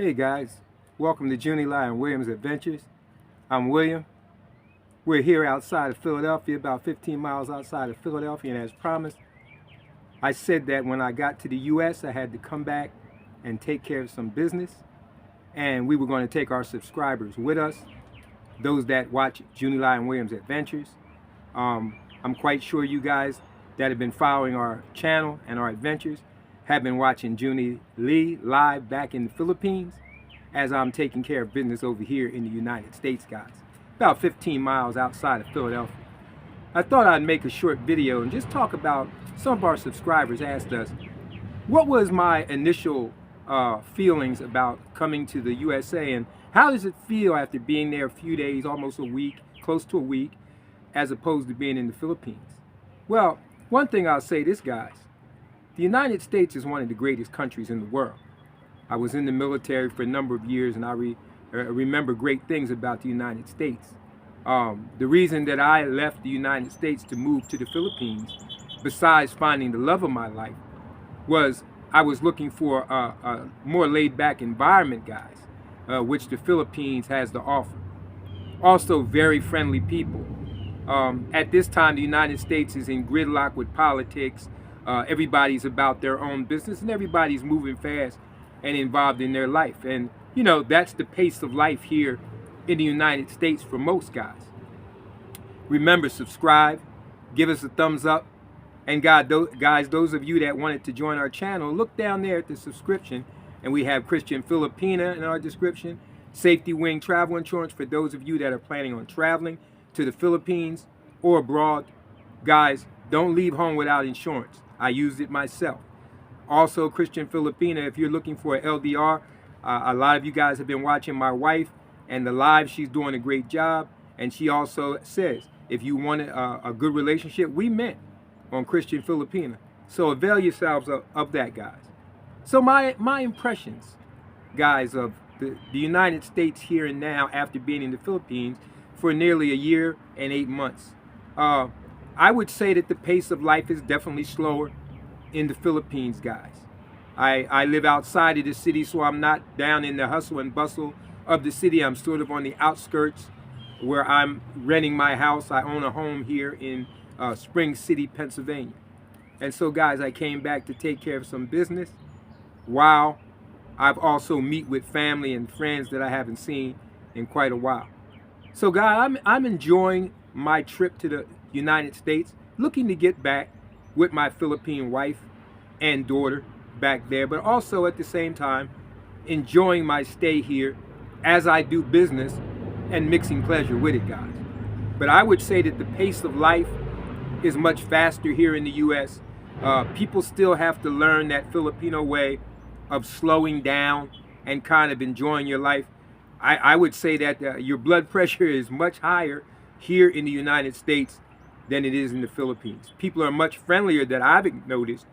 Hey guys, welcome to Junie Lai and Williams Adventures. I'm William. We're here outside of Philadelphia, about 15 miles outside of Philadelphia, and as promised, I said that when I got to the U.S., I had to come back and take care of some business, and we were going to take our subscribers with us, those that watch Junie Lai and Williams Adventures. I'm quite sure you guys that have been following our channel and our adventures have been watching Junie Lee live back in the Philippines as I'm taking care of business over here in the United States, guys. About 15 miles outside of Philadelphia. I thought I'd make a short video and just talk about some of our subscribers asked us, what was my initial feelings about coming to the USA and how does it feel after being there a few days, almost a week, close to a week, as opposed to being in the Philippines? Well, one thing I'll say this, guys. The United States is one of the greatest countries in the world. I was in the military for a number of years and I remember great things about the United States. The reason that I left the United States to move to the Philippines, besides finding the love of my life, was I was looking for a more laid-back environment, guys, which the Philippines has to offer. Also, very friendly people. At this time, the United States is in gridlock with politics. Everybody's about their own business and everybody's moving fast and involved in their life. And, you know, that's the pace of life here in the United States for most guys. Remember, subscribe, give us a thumbs up. And guys, those of you that wanted to join our channel, look down there at the subscription. And we have Christian Filipina in our description. Safety Wing Travel Insurance for those of you that are planning on traveling to the Philippines or abroad. Guys, don't leave home without insurance. I used it myself. Also, Christian Filipina, if you're looking for an LDR, a lot of you guys have been watching my wife and the live. She's doing a great job. And she also says, if you want a good relationship, we met on Christian Filipina. So avail yourselves of that, guys. So my impressions, guys, of the United States here and now after being in the Philippines for nearly a year and 8 months. I would say that the pace of life is definitely slower in the Philippines, guys. I live outside of the city, so I'm not down in the hustle and bustle of the city. I'm sort of on the outskirts where I'm renting my house. I own a home here in Spring City, Pennsylvania. And so, guys, I came back to take care of some business while I've also meet with family and friends that I haven't seen in quite a while. So, guys, I'm enjoying my trip to the United States, looking to get back with my Philippine wife and daughter back there, but also at the same time enjoying my stay here as I do business and mixing pleasure with it, guys. But I would say that the pace of life is much faster here in the U.S. People still have to learn that Filipino way of slowing down and kind of enjoying your life. I would say that your blood pressure is much higher here in the United States than it is in the Philippines. People are much friendlier that I've noticed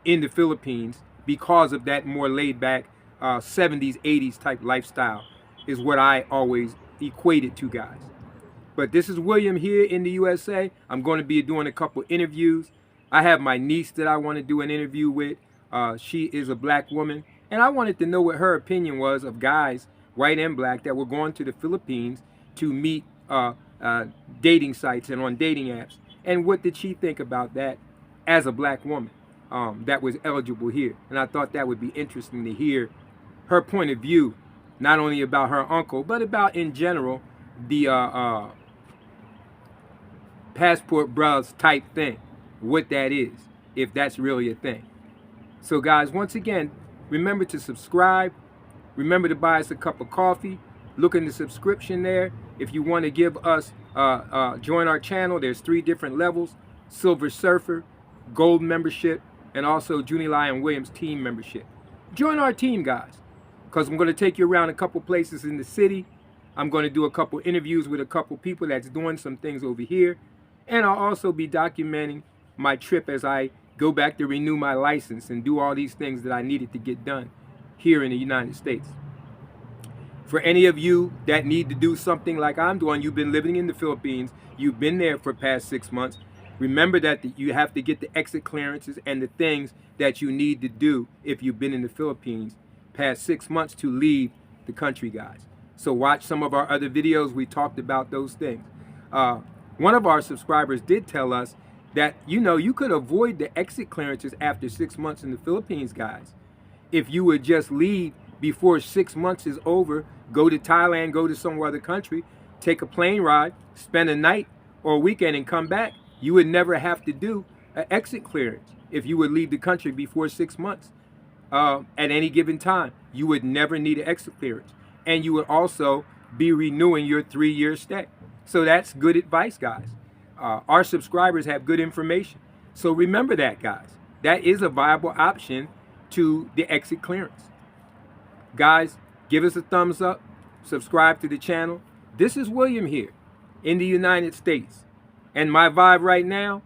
in the Philippines because of that more laid back 70s, 80s type lifestyle is what I always equated to, guys. But this is William here in the USA. I'm going to be doing a couple interviews. I have my niece that I want to do an interview with. She is a black woman. And I wanted to know what her opinion was of guys, white and black, that were going to the Philippines to meet dating sites and on dating apps, and what did she think about that as a black woman that was eligible here. And I thought that would be interesting to hear her point of view, not only about her uncle, but about in general the passport bros type thing, what that is, if that's really a thing. So guys, once again, remember to subscribe, remember to buy us a cup of coffee. Look in the subscription there. If you want to give us, join our channel, there's 3 different levels: Silver Surfer, Gold membership, and also Junie Lai and Williams team membership. Join our team, guys, because I'm going to take you around a couple places in the city. I'm going to do a couple interviews with a couple people that's doing some things over here. And I'll also be documenting my trip as I go back to renew my license and do all these things that I needed to get done here in the United States. For any of you that need to do something like I'm doing, you've been living in the Philippines, you've been there for past 6 months, remember that you have to get the exit clearances and the things that you need to do if you've been in the Philippines past 6 months to leave the country, guys. So watch some of our other videos. We talked about those things. One of our subscribers did tell us that, you could avoid the exit clearances after 6 months in the Philippines, guys. If you would just leave before 6 months is over, go to Thailand, go to some other country, take a plane ride, spend a night or a weekend and come back, you would never have to do an exit clearance if you would leave the country before 6 months. At any given time, you would never need an exit clearance. And you would also be renewing your 3-year stay. So that's good advice, guys. Our subscribers have good information. So remember that, guys. That is a viable option to the exit clearance. Guys, give us a thumbs up. Subscribe to the channel. This is William here in the United States. And my vibe right now,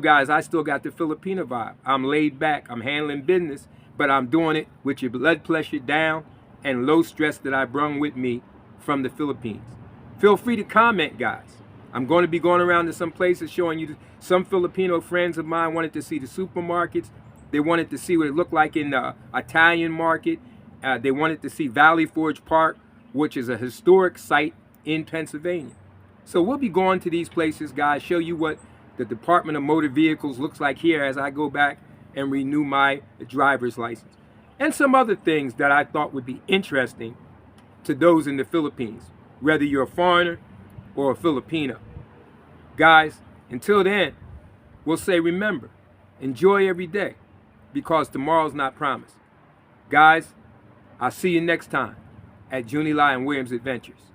guys, I still got the Filipino vibe. I'm laid back. I'm handling business, but I'm doing it with your blood pressure down and low stress that I brung with me from the Philippines. Feel free to comment, guys. I'm going to be going around to some places showing you. Some Filipino friends of mine wanted to see the supermarkets. They wanted to see what it looked like in the Italian market. They wanted to see Valley Forge Park, which is a historic site in Pennsylvania. So we'll be going to these places, guys, show you what the Department of Motor Vehicles looks like here as I go back and renew my driver's license. And some other things that I thought would be interesting to those in the Philippines, whether you're a foreigner or a Filipino. Guys, until then, we'll say remember, enjoy every day, because tomorrow's not promised. Guys, I'll see you next time at Junie Lai and Williams Adventures.